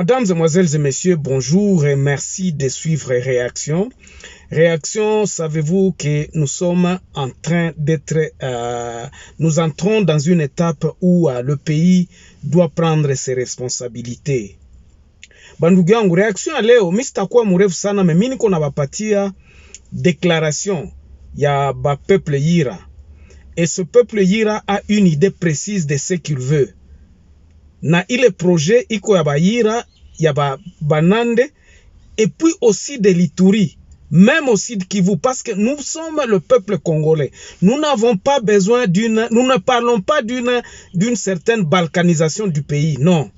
Mesdames, Mesdemoiselles et Messieurs, bonjour et merci de suivre Réaction. Réaction, savez-vous que nous sommes en train d'être, nous entrons dans une étape où le pays doit prendre ses responsabilités. Bandugu yangu, Réaction ya leo, misitakuwa mrefu sana, mimi niko na bapatia déclaration ya ba peuple Yira. Et ce peuple Yira a une idée précise de ce qu'il veut. Na ile projet iko ya ba Yira, ya ba Banande, et puis aussi de l'Ituri, même aussi de Kivu, parce que nous sommes le peuple congolais. Nous n'avons pas besoin nous ne parlons pas d'une certaine balkanisation du pays, non.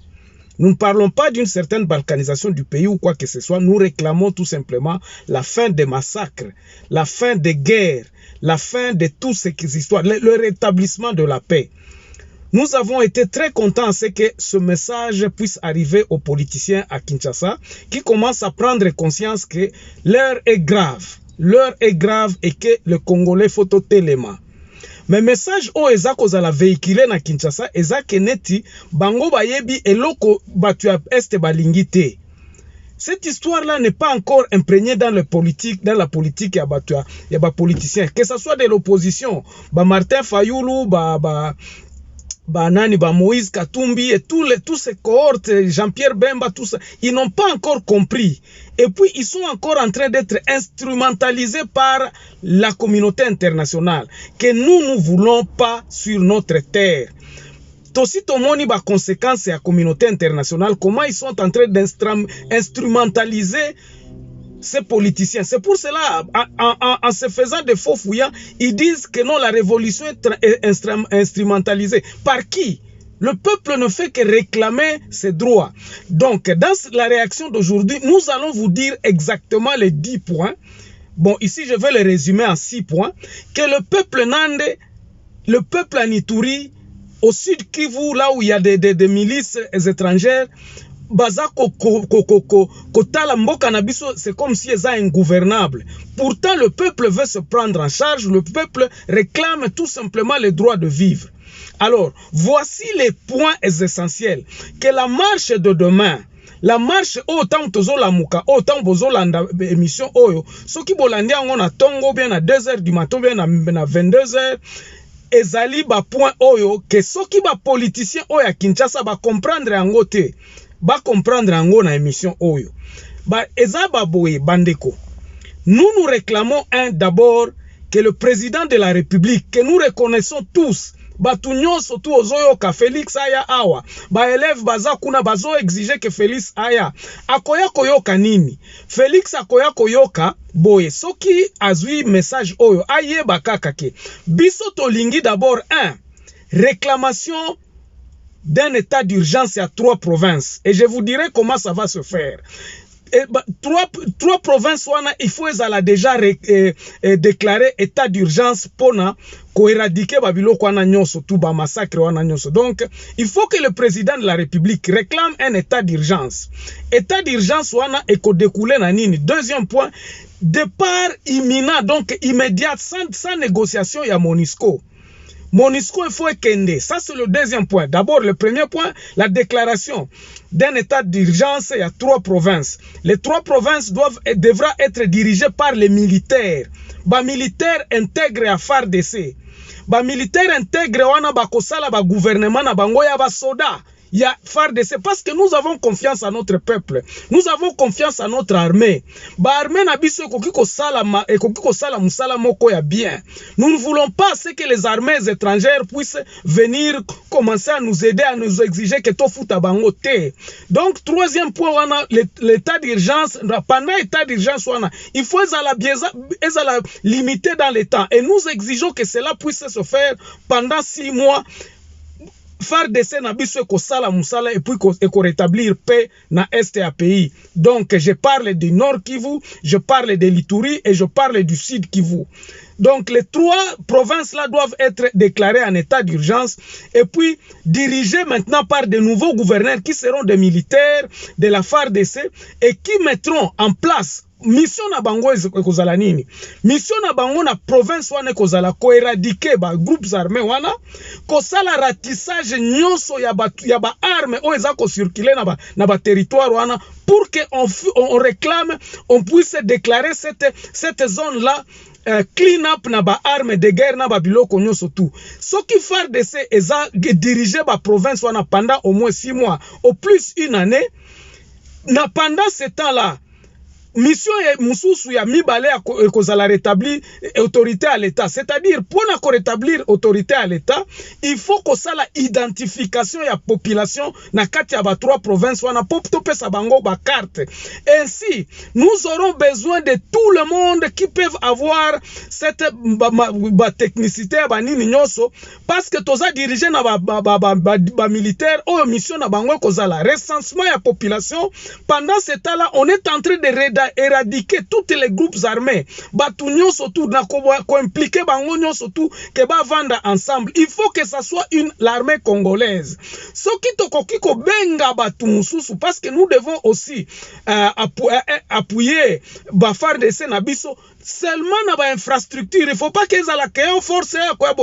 Nous ne parlons pas d'une certaine balkanisation du pays ou quoi que ce soit. Nous réclamons tout simplement la fin des massacres, la fin des guerres, la fin de toutes ces histoires, le rétablissement de la paix. Nous avons été très contents que ce message puisse arriver aux politiciens à Kinshasa qui commencent à prendre conscience que l'heure est grave. L'heure est grave et que le Congolais faut totalement. Mais message o ezako za la véhiculer na Kinshasa ezake neti bango bayebi eloko batu ya este balingite. Cette histoire-là n'est pas encore imprégnée dans la politique ya ba politiciens, que ce soit de l'opposition, ba Martin Fayulu, Nani, Moïse Katumbi et tous ces cohortes, Jean-Pierre Bemba, tout ça, ils n'ont pas encore compris. Et puis, ils sont encore en train d'être instrumentalisés par la communauté internationale, que nous ne voulons pas sur notre terre. Aussi, tout le monde a conséquences à la communauté internationale, comment ils sont en train d'instrumentaliser ces politiciens. C'est pour cela, en se faisant des faux fouillants, ils disent que non, la révolution est instrumentalisée. Par qui? Le peuple ne fait que réclamer ses droits. Donc, dans la réaction d'aujourd'hui, nous allons vous dire exactement les 10 points. Bon, ici, je vais les résumer en 6 points. Que le peuple Nande, le peuple Anituri, au sud Kivu, là où il y a des milices étrangères, c'est comme si c'est ingouvernable. Pourtant, le peuple veut se prendre en charge, le peuple réclame tout simplement le droit de vivre. Alors, voici les points essentiels. Que la marche de demain, la marche autant tozola muka autant bozolanda émission oyo soki bolandi yango na tongo bien à 2h du matin bien à 22h ezali ba point oyo que soki ba politicien oyo ya Kinshasa ba comprendre yango te. Ba comprendre en na émission oyo. Ba ezaba boye bandeko. Nous réclamons d'abord que le président de la République, que nous reconnaissons tous, batunyo surtout ozoyo ka Félix aya awa, ba élève baza kuna bazo exiger que Félix aya. Akoya koyoka nini? Félix akoya koyoka boye soki azui message oyo aye bakaka ke. Biso tolingi d'abord réclamation d'un état d'urgence à 3 provinces. Et je vous dirai comment ça va se faire. Et, 3 provinces, il faut déjà déclarer état d'urgence pour éradiquer Babilo tout massacre. Donc, il faut que le président de la République réclame un état d'urgence. État d'urgence, et qu'on découle na nini. Deuxième point, départ imminent, donc immédiat, sans négociation, il y a MONUSCO. MONUSCO, il faut ékende. Ça, c'est le deuxième point. D'abord, le premier point, la déclaration d'un état d'urgence à 3 provinces. Les 3 provinces devra être dirigées par les militaires. Ba militaires intègres à FARDC. Ba militaires intègres wana bakosala ba gouvernement na bango ya ba soda. Il y a FARDC parce que nous avons confiance à notre peuple. Nous avons confiance à notre armée. Ba armée na biso ekoki kosala musala moko ya bien. Nous ne voulons pas que les armées étrangères puissent venir commencer à nous aider, à nous exiger que to futa bango te. Donc troisième point wana l'état d'urgence, pendant l'état d'urgence wana, il faut ezala limité dans le temps et nous exigeons que cela puisse se faire pendant 6 mois. FARDC na biso ko sala musala et puis ko rétablir paix na est à pays. Donc je parle du Nord Kivu, je parle de l'Ituri et je parle du Sud Kivu. Donc les 3 provinces là doivent être déclarées en état d'urgence et puis dirigées maintenant par de nouveaux gouverneurs qui seront des militaires de la FARDC et qui mettront en place mission na bango ekozala nini? Mission na bango na province wana ekozala ko éradiquer ba groupes armés wana, ko sala ratissage nyonso ya ba armes o eza ko circuler na ba territoire wana pour que on réclame, on puisse déclarer cette zone là clean up na ba armes de guerre na ba biloko nyonso tout. Soki FARDC eza diriger ba province wana pendant au moins 6 mois, au plus une année, na pendant ce temps là mission mususu ya mibale kozala rétablir autorité à l'état, c'est-à-dire pour na rétablir autorité à l'état, il faut que ça la identification ya population na kati ya ba 3 provinces wana pop topé sa bango ba carte. Ainsi nous aurons besoin de tout le monde qui peuvent avoir cette technicité ba nini nyonso, parce que toza diriger na ba militaire o mission na bango kozala recensement ya population. Pendant ce temps là on est en train de éradiquer tous les groupes armés, batu nyonso tout na ko impliquer bango nyonso tout que ba vanda ensemble. Il faut que ça soit l'armée congolaise. Soki tokoki ko benga batu mususu, parce que nous devons aussi appuyer ba FARDC na biso seulement na ba infrastructure. Il faut pas que ça la créer force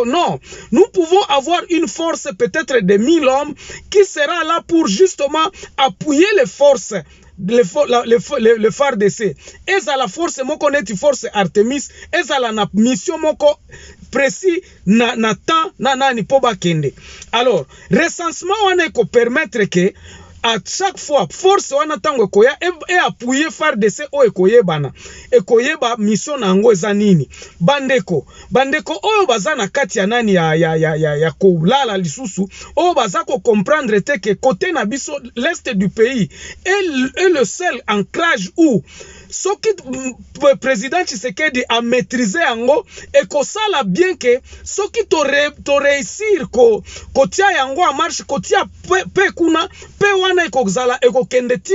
non. Nous pouvons avoir une force peut-être de 1000 hommes qui sera là pour justement appuyer les forces le FARDC. Eza la force moko neti force Artemis, eza la na mission moko précis na temps na nani po bakende. Alors recensement wana ko permettre que à chaque fois force wana tango koya et appuyer FARDC o ekoyebana ekoyeba mission na ngo eza nini. Bandeko oyo baza na kati ya nani ya kolala lisusu oyo baza ko comprendre te que côté na biso l'est du pays est le seul ancrage où soki président Tshisekedi a maîtrisé yango et ko sala bien que soki to réussir ko tia yango a marche ko tia pe kuna pe wana ekozala ekokende ti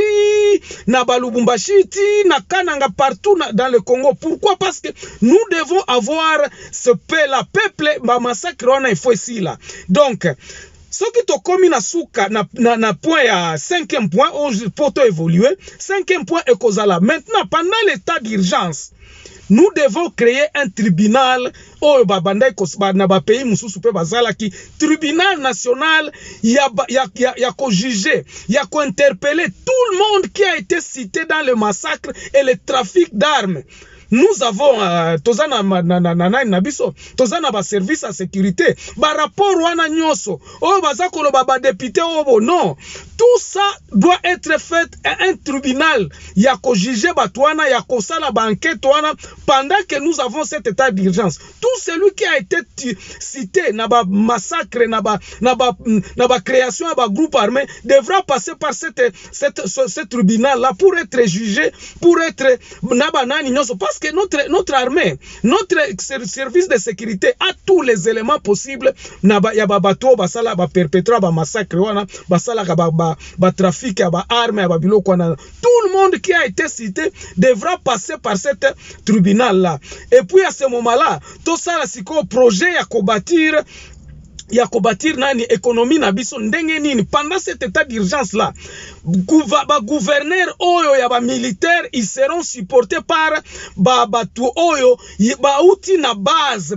na Balubumbashi ti na Kananga partout dans le Congo. Pourquoi? Parce que nous devons avoir ce peuple ba massacre wana il faut ici là. Donc soki to komi na suka na point ya 5e point pour to évoluer 5e point ekozala maintenant pendant l'état d'urgence. Nous devons créer un tribunal au babanda na ba pays mususu pe bazala ki tribunal national ya ko juger, ya ko interpeller tout le monde qui a été cité dans le massacre et le trafic d'armes. Nous avons tozana na biso tozana ba service à sécurité ba rapport wana nyoso o bazakolo ba député obo non, tout ça doit être fait à un tribunal ya ko juger batwana ya ko sala ba enquête wana pendant que nous avons cet état d'urgence. Tout celui qui a été cité na ba massacre na ba création ba groupe armé devra passer par ce tribunal là pour être jugé, pour être na ba nani nyoso, parce que notre armée, notre service de sécurité a tous les éléments possibles na ya ba bato basala ba perpétrer ba massacre wana basala ba trafic ya ba armes ya ba biloko wana. Tout le monde qui a été cité devra passer par cet tribunal là. Et puis à ce moment là tout ça la siko projet ya kobatir nani économie na biso ndenge nini pendant cet état d'urgence là. Ba gouverneur oyo ya ba militaire ils seront supportés par batu oyo ba outil na base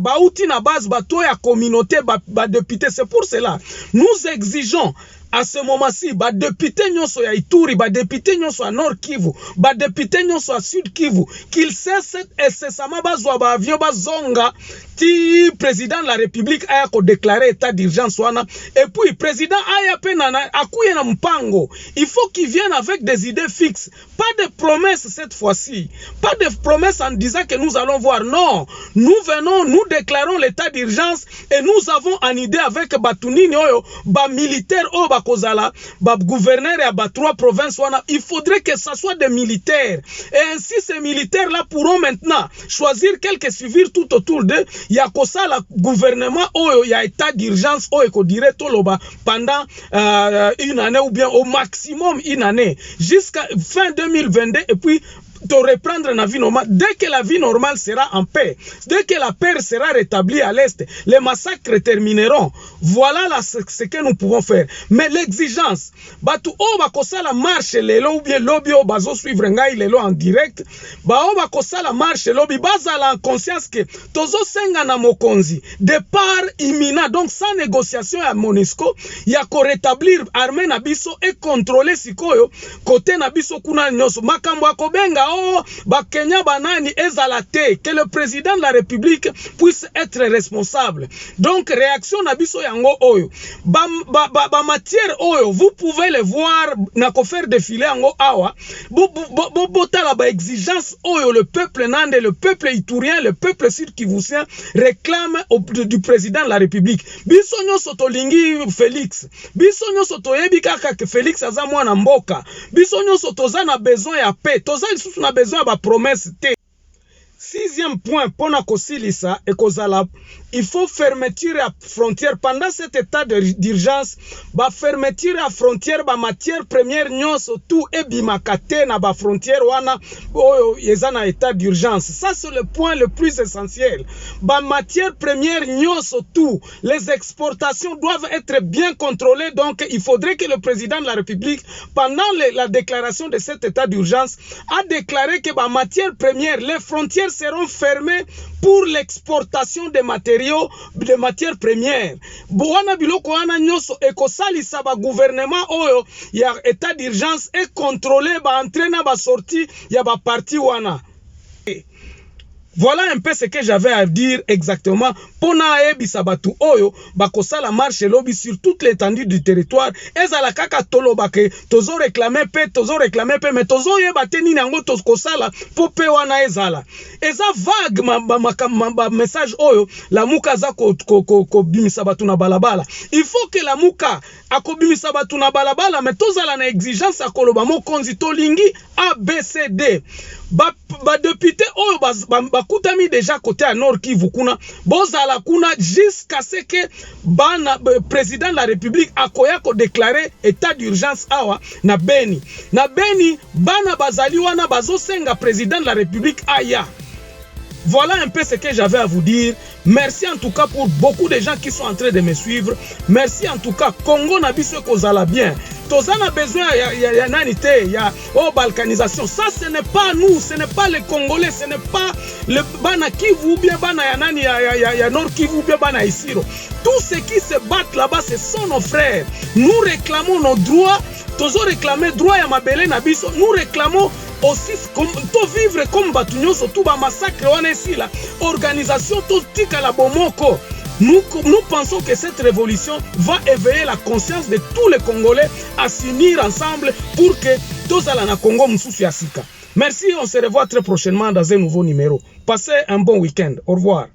bato ya communauté ba député. C'est pour cela nous exigeons à ce moment-ci, ba député nyonso ya Ituri, ba député nyonso à Nord Kivu, ba député nyonso à Sud Kivu, qu'il cesse incessamment bazwa ba avion bazonga ti président de la République aya ko déclarer état d'urgence wana. Et puis président aya penana akuye na mpango. Il faut qu'il vienne avec des idées fixes, pas de promesses cette fois-ci, pas de promesses en disant que nous allons voir. Non, nous venons, nous déclarons l'état d'urgence et nous avons en idée avec batunini oyo ba militaire oyo ba kozala ba gouverneur ya ba 3 provinces wana. Il faudrait que ça soit des militaires, et ainsi ces militaires là pourront maintenant choisir quelques civils tout autour d'eux ya kosala gouvernement oyo ya état d'urgence oyo ko dire toloba pendant une année ou bien au maximum une année jusqu'à fin 2022 et puis de reprendre la vie normale. Dès que la vie normale sera en paix, dès que la paix sera rétablie à l'Est, les massacres termineront. Voilà ce que nous pouvons faire. Mais l'exigence, batu o bakosa la marche lelo ou bien lobby o bazo suivre ngai lelo en direct, ba o bakosa la marche lobby baza la conscience que tozo senga na mokonzi départ imminent, donc sans négociation à MONUSCO, ya ko rétablir armée na biso et contrôler sikoyo côté na biso kuna nyoso makambo akobenga o ba Kenya banani ezalate, que le président de la République puisse être responsable. Donc réaction na biso yango oyo ba matière oyo vous pouvez les voir na ko faire défiler yango awa botala ba exigence oyo le peuple nande, le peuple iturien, le peuple sud-kivusien réclame du président de la République. Biso nyonso tolingi Félix, biso nyonso toyebi kaka que Félix aza mwana mboka, biso nyonso toza na besoin ya paix, toza lisusu na besoin ya ba promesse te. Sixième point, pona kosilisa et kozala, il faut fermeture à frontière pendant cet état d'urgence. Ba fermeture à frontière, ba matière première nyonso tout et bimakate na ba frontière wana oyo yezana état d'urgence. Ça c'est le point le plus essentiel. Ba matière première nyonso tout, les exportations doivent être bien contrôlées. Donc il faudrait que le président de la République, pendant la déclaration de cet état d'urgence, a déclaré que ba matière première, les frontières seront fermées pour l'exportation des matériaux, de matières premières. Boana biloko wana nyoso ekosalisa ba gouvernement oyo ya état d'urgence et contrôler ba entrée na ba sortie ya ba parti wana. Voilà un peu ce que j'avais à dire exactement. Pona ebisa batu oyo bakosa la marche lobby sur toute l'étendue du territoire. Ezala kaka toloba ke tozo réclamer pe mais tozo yeba te nini yango tokosala po pe wana ezala. Eza vague ma message oyo la muka za ko bimisa batu na balabala. Il faut que la muka akobimisa batu na balabala mais tozala na exigence akoloba mokonzi tolingi ABCD. Ba député oyo bakutami déjà côté à Nord Kivu kuna bozala kuna jusqu'à ce que bana président de la République akoya ko déclarer état d'urgence awa na Beni bana bazali wana bazosenga président de la République aya. Voilà un peu ce que j'avais à vous dire. Merci en tout cas pour beaucoup de gens qui sont en train de me suivre. Merci en tout cas. Congo na biso kozala bien. Toza na besoin ya nanité, ya balkanisation. Ça ce n'est pas nous, ce n'est pas les Congolais, ce n'est pas le bana Kivu ou bien bana ya nani ya Nord Kivu ou bien bana Isiro. Tous ceux qui se battent là-bas, ce sont nos frères. Nous réclamons nos droits. Tozo réclamer droit ya mabele na biso. Nous réclamons aussi to vivre comme batunyo surtout ba massacre wana ici la organisation to tika la bomoko. Nous pensons que cette révolution va éveiller la conscience de tous les Congolais à s'unir ensemble pour que tozala na Congo mususu ya sika. Merci, on se revoit très prochainement dans un nouveau numéro. Passez un bon week-end. Au revoir.